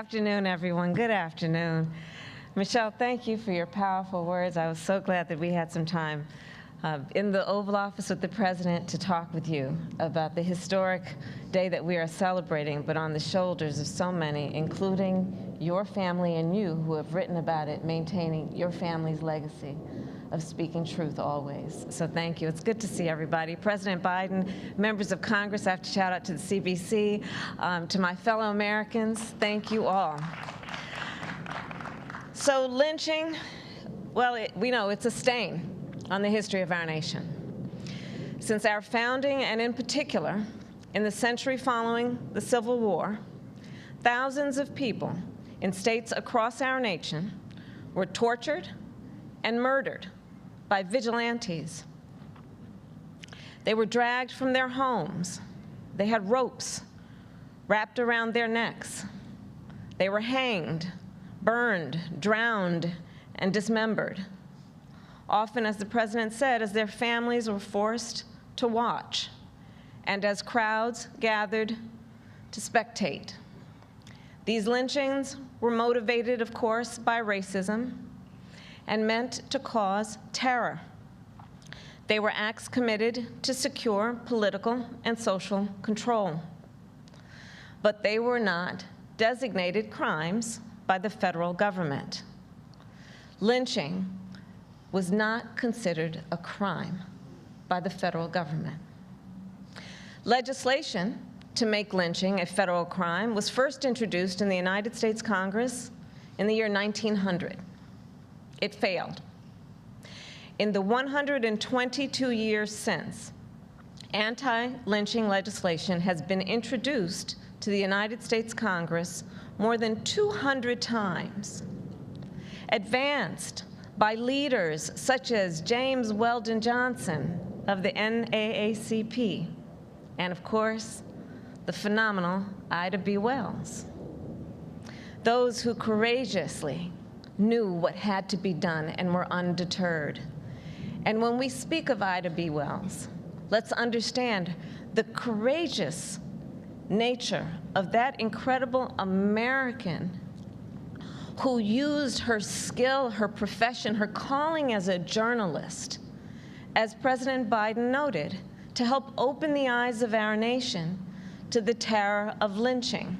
afternoon, everyone. Good afternoon. Michelle, thank you for your powerful words. I was so glad that we had some time in the Oval Office with the President to talk with you about the historic day that we are celebrating, but on the shoulders of so many, including your family and you who have written about it, maintaining your family's legacy of speaking truth always. So thank you. It's good to see everybody. President Biden, members of Congress, I have to shout out to the CBC, to my fellow Americans, thank you all. So lynching, well, we know it's a stain on the history of our nation. Since our founding, and in particular, in the century following the Civil War, thousands of people in states across our nation were tortured and murdered by vigilantes. They were dragged from their homes. They had ropes wrapped around their necks. They were hanged, burned, drowned, and dismembered. Often, as the President said, as their families were forced to watch and as crowds gathered to spectate. These lynchings were motivated, of course, by racism and meant to cause terror. They were acts committed to secure political and social control. But they were not designated crimes by the federal government. Lynching was not considered a crime by the federal government. Legislation to make lynching a federal crime was first introduced in the United States Congress in the year 1900. It failed. In the 122 years since, anti-lynching legislation has been introduced to the United States Congress more than 200 times, advanced by leaders such as James Weldon Johnson of the NAACP, and of course, the phenomenal Ida B. Wells. Those who courageously knew what had to be done and were undeterred. And when we speak of Ida B. Wells, let's understand the courageous nature of that incredible American who used her skill, her profession, her calling as a journalist, as President Biden noted, to help open the eyes of our nation to the terror of lynching,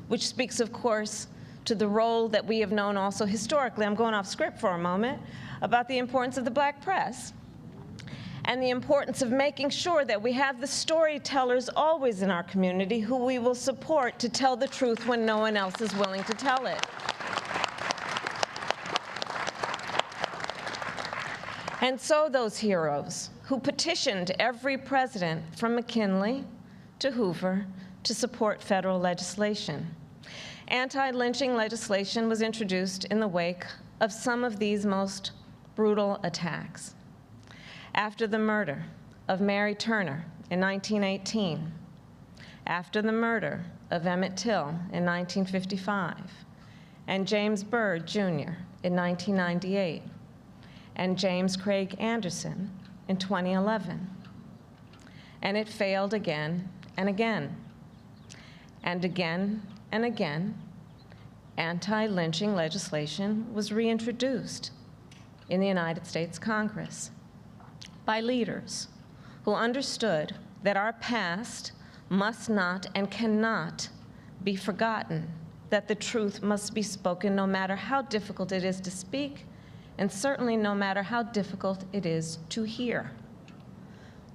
which speaks, of course, to the role that we have known also historically. I'm going off script for a moment, about the importance of the black press and the importance of making sure that we have the storytellers always in our community who we will support to tell the truth when no one else is willing to tell it. And so those heroes who petitioned every president from McKinley to Hoover to support federal legislation. Anti-lynching legislation was introduced in the wake of some of these most brutal attacks. After the murder of Mary Turner in 1918, after the murder of Emmett Till in 1955, and James Byrd, Jr. in 1998, and James Craig Anderson in 2011. And it failed again and again. And again and again, anti-lynching legislation was reintroduced in the United States Congress by leaders who understood that our past must not and cannot be forgotten, that the truth must be spoken no matter how difficult it is to speak, and certainly no matter how difficult it is to hear.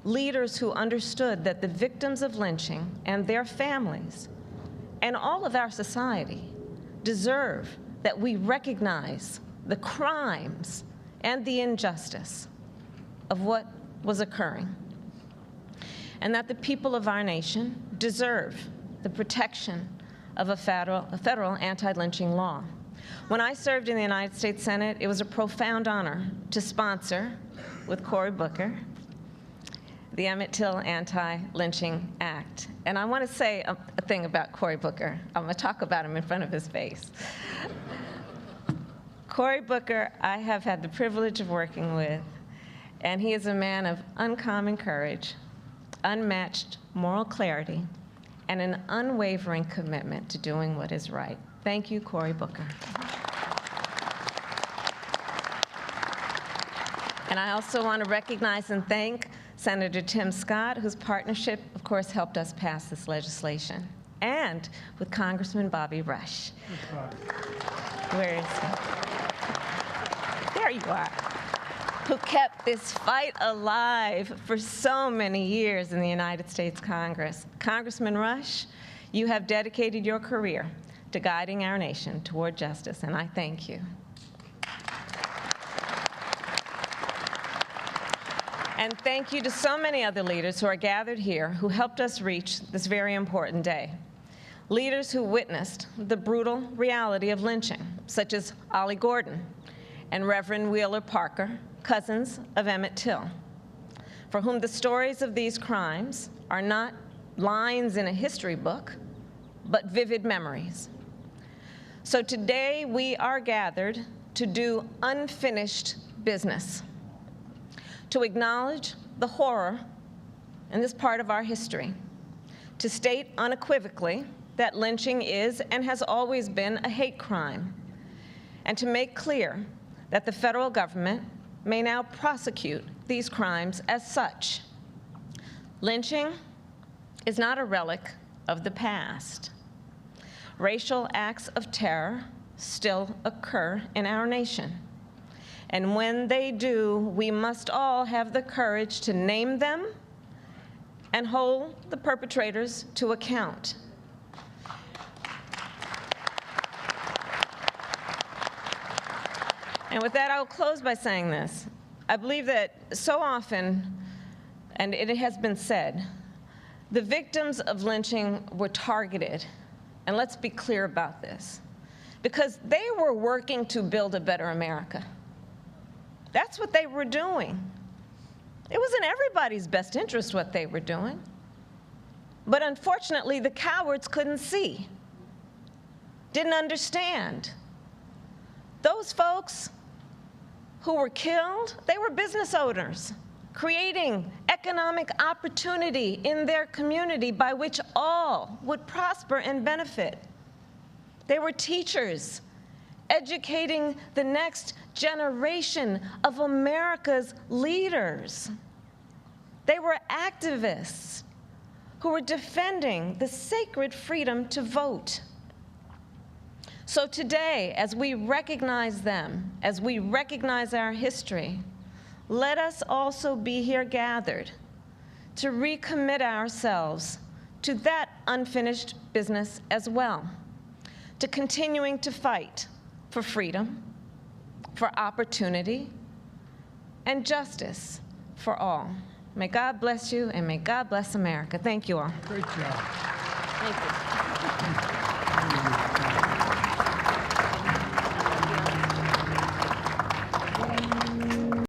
Leaders who understood that the victims of lynching and their families and all of our society deserve that we recognize the crimes and the injustice of what was occurring, and that the people of our nation deserve the protection of a federal anti-lynching law. When I served in the United States Senate, it was a profound honor to sponsor, with Cory Booker, the Emmett Till Antilynching Act. And I want to say a thing about Cory Booker. I'm going to talk about him in front of his face. Cory Booker, I have had the privilege of working with, and he is a man of uncommon courage, unmatched moral clarity, and an unwavering commitment to doing what is right. Thank you, Cory Booker. And I also want to recognize and thank Senator Tim Scott, whose partnership, of course, helped us pass this legislation, and with Congressman Bobby Rush. Where is he? There you are. Who kept this fight alive for so many years in the United States Congress. Congressman Rush, you have dedicated your career to guiding our nation toward justice, and I thank you. And thank you to so many other leaders who are gathered here who helped us reach this very important day. Leaders who witnessed the brutal reality of lynching, such as Ollie Gordon and Reverend Wheeler Parker, cousins of Emmett Till, for whom the stories of these crimes are not lines in a history book, but vivid memories. So today we are gathered to do unfinished business, to acknowledge the horror in this part of our history, to state unequivocally that lynching is and has always been a hate crime, and to make clear that the federal government may now prosecute these crimes as such. Lynching is not a relic of the past. Racial acts of terror still occur in our nation. And when they do, we must all have the courage to name them and hold the perpetrators to account. And with that, I will close by saying this. I believe that so often, and it has been said, the victims of lynching were targeted. And let's be clear about this, because they were working to build a better America. That's what they were doing. It was in everybody's best interest what they were doing. But unfortunately, the cowards couldn't see, didn't understand. Those folks who were killed, they were business owners, creating economic opportunity in their community by which all would prosper and benefit. They were teachers, educating the next generation of America's leaders. They were activists who were defending the sacred freedom to vote. So today, as we recognize them, as we recognize our history, let us also be here gathered to recommit ourselves to that unfinished business as well, to continuing to fight for freedom, for opportunity, and justice for all. May God bless you, and may God bless America. Thank you all. Great job. Thank you.